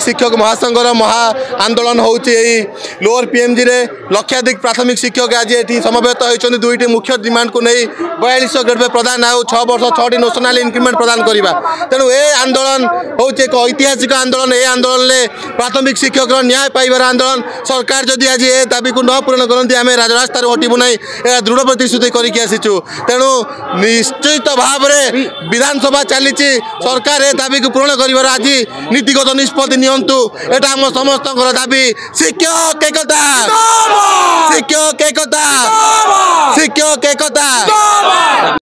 शिक्षक महासंघर महा आंदोलन होची लोअर पीएमजी रे लक्षाधिक प्राथमिक शिक्षक आज ये समवेत होती दुईटी मुख्य डिमांड को नहीं 4200 ग्रेड पे प्रदान आउ 6 वर्ष 6टी नेशनल इंक्रीमेंट प्रदान करवा तेणु ए आंदोलन हूँ एक ऐतिहासिक आंदोलन। ए आंदोलन में प्राथमिक शिक्षक न्याय पाइबार आंदोलन सरकार जदि आज ए दाबी को न पूरण करती आम राजरास्तार हटबू ना यह दृढ़ प्रतिश्रुति करके आसीचु। तेणु निश्चित भाव में विधानसभा चली सरकार ए दाबी को पूरण कर आज नीतिगत निष्पत्ति नियंतु एटा आम समस्त दाबी। शिक्षक एकता शिक्षक एकता शिक्षक एकता।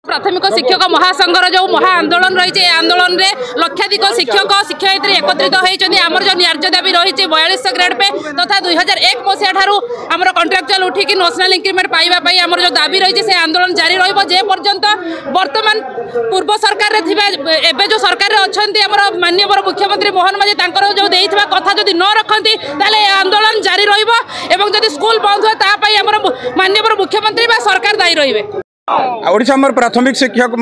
प्राथमिक शिक्षक महासंघर जो महा आंदोलन रही है आंदोलन में लक्षाधिक शिक्षक शिक्षयित्री एकत्रित होती आमर जो न्याय्य दाबी रही 4200 ग्रेड पे तथा 2001 मसीहा ठारू आमर कॉन्ट्रैक्चुअल उठिकी नेशनल इंक्रीमेंट पाइबापी आमर जो दाबी रही है आंदोलन जारी रही पर्यंत वर्तमान पूर्व सरकार एवं जो सरकार अच्छा माननीय मुख्यमंत्री मोहन माझी जो देइथिबा कथा जदि न रखती ताले आंदोलन जारी रहिबो जदि स्कूल बंद हुए तापाई आमर माननीय मुख्यमंत्री बा सरकार दायी रहिबे। ओडिशा आमर प्राथमिक शिक्षक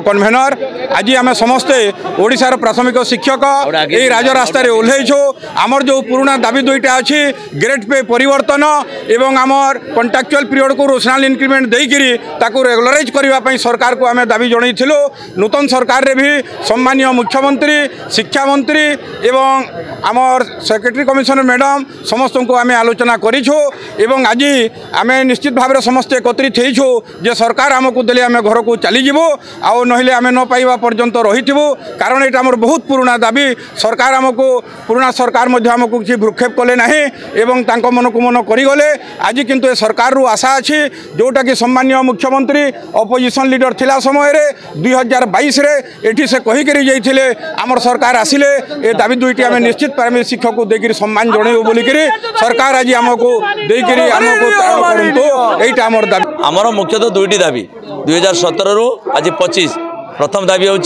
कन्वेनर आज आम समस्ते ओडिशार प्राथमिक शिक्षक ये राजरास्तार ओह्लैछु। आमर जो पुराना दाबी दुईटा अच्छी ग्रेड पे परिवर्तन एवं आमर कॉन्ट्रैक्चुअल पीरियड को नेशनल इंक्रीमेंट देकरी ताकू रेगुलराइज करने सरकार को आम दाबी जनइथिलु। नूतन सरकार रे भी सम्मानीय मुख्यमंत्री शिक्षा मंत्री एवं आमर सेक्रेटरी कमिशनर मैडम समस्त को आम आलोचना करिछु एवं आज आम निश्चित भाव में समस्ते एकत्रित होइछु जे सरकार आमको देले आम घर को चलीजु आउ नहिले आमे न पाइबा पर्यंत रहिथिबु। कारण एटा हमर बहुत पुराना दाबी सरकार आमको पुराना सरकार मध्य आमको किसी भ्रूक्षेप कले नाही एवं तांको मन को मन करिगले। आज किंतु सरकार रु आशा अछि जोटा कि सम्मानीय मुख्यमंत्री अपोजिशन लीडर थिला समय रे 2022 रे एठी से कहि करी जाइथिले आमर सरकार आसिले ए दाबी दुईटी आमे निश्चित प्राथमिक शिक्षक को देकरी सम्मान जणेबो बोली करी सरकार आज आमको देकरी आमको तारण करंतु एटा आमर दाबी। आमर मुख्यतः दुईटी दाबी 2017 रु आज 25 प्रथम दाबी हूँ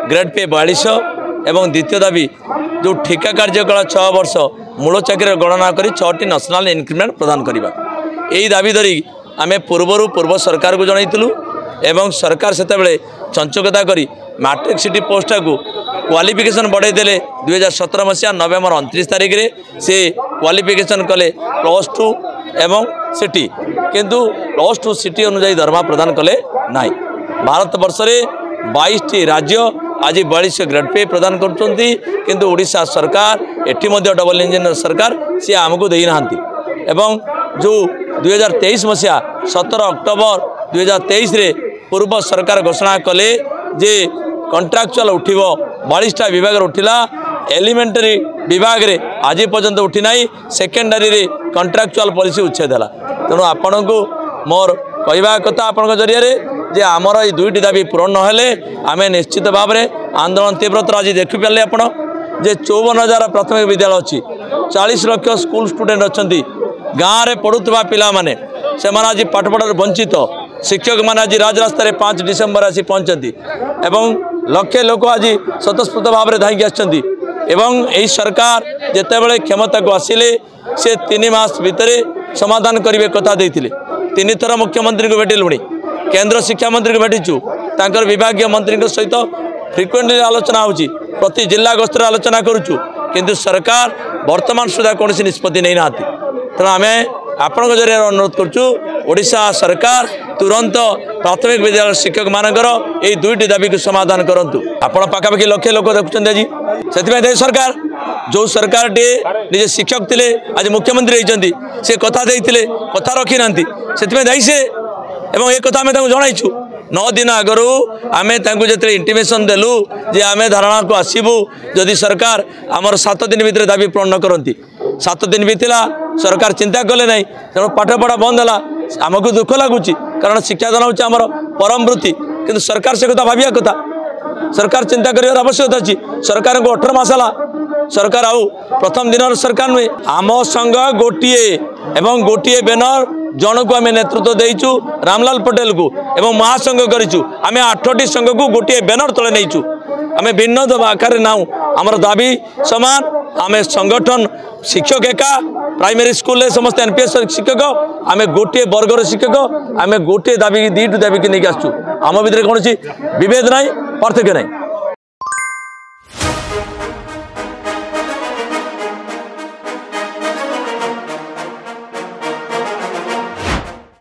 ग्रेड पे 4200 एवं द्वितीय दाबी जो ठिका कार्यकाल 6 वर्ष मूल चाकरी गणना कर 6टी नेशनल इंक्रीमेंट प्रदान करवा यही दाबी धरी आम पूर्व सरकार को जनइलु एवं सरकार से चंचकता करी मैट्रिक सिटी पोस्ट को क्वालिफिकेशन बढ़ाई देले 2017 मसीहा नवेम्बर 29 तारिख में से क्वालिफिकेशन कले +2 एवं सिटी किंतु +2 सिटी अनुजाई दरमा प्रदान कले नाई। भारत वर्ष में 22टी राज्य आज 4200 ग्रेड पे प्रदान करछंती किंतु ओडिशा सरकार एठी मध्य डबल इंजिन सरकार सी आमको देई नाहंती एवं जो 2023 मसीहा 17 अक्टोबर 2023 रे पूर्व सरकार घोषणा कले जे कॉन्ट्रैक्चुअल उठिबो 42टा विभाग उठिला एलिमेंटरी विभाग रे आज पर्यंत उठी ना सेकेंडरी रे कॉन्ट्रैक्चुअल पॉलिसी उच्छेद है। तेणु आपण को मोर कहवा कथा आपण जरिया जे आमर ये दुईटी दाबी पूरण नहेले आम निश्चित भाव में आंदोलन तीव्रतर आज देखिपारे आपण जे 54,000 प्राथमिक विद्यालय अच्छी 40 लाख स्कूल स्टूडेंट अच्छा गाँव में पढ़ुवा पिला माने से आज पाठपढ़ार वंचित शिक्षक मैंने आज राजरास्त 5 डिसेम्बर आसी पहुँचती एवं लक्षे लोक आज स्वतःस्फूर्त भाव में धाई आसछंती एवं यही सरकार जितेबाला क्षमता को आसिले से 3 मास भितर समाधान करेंगे कथा देते 3 थर मुख्यमंत्री को भेटिलुणी केंद्र शिक्षा मंत्री को भेटिचु तांकर विभागीय मंत्री सहित फ्रिक्वेंटली आलोचना होची प्रति जिला गस्तर आलोचना करुचु किंतु सरकार वर्तमान सुधा कौन निष्पत्ति नहीं नाती। तेणु आम आपण जरिए अनुरोध करुचु ओडिशा सरकार तुरंत प्राथमिक विद्यालय शिक्षक मानकर ये दुईटी दाबी को समाधान करंतु। आपण पाखापाखि लक्षे लोक देखुं आज से सरकार जो सरकार टे निजे शिक्षक थे आज मुख्यमंत्री होती से कथा देते कथा रखी ना से दायी से एवं एक कथा आम जनईचु 9 दिन आगु आम जो इंटीमेशन देलु जे आम धारणा को आसबू जदि सरकार आमर 7 दिन भितर दाबी पूर्ण न करती 7 दिन बीतला सरकार चिंता कले ना तेणु पाठपढ़ा बंद है आमको दुख लगुच कारण शिक्षादान हूँ आमर परम वृत्ति किंतु सरकार से कथा भाविया कथा सरकार चिंता कर आवश्यकता अच्छी सरकार को 18 मास है सरकार आउ प्रथम दिन सरकार नुहे आम संघ गोटे एवं गोटे बैनर जन को आम नेतृत्व देचु रामलाल पटेल को एवं महासंघ करूँ आम 8टी संघ को गोटे बैनर तले नहींचु आम भिन्न आकार नाऊ आमर दाबी समान आम संगठन शिक्षक एका प्राइमरी स्कूल समस्त एनपीएस शिक्षक आम गोटे वर्गर शिक्षक आम गोटे दाबी 2टी दाबी की नहीं आसचु आम भितर कौन विभेद ना पार्थक्य नहीं।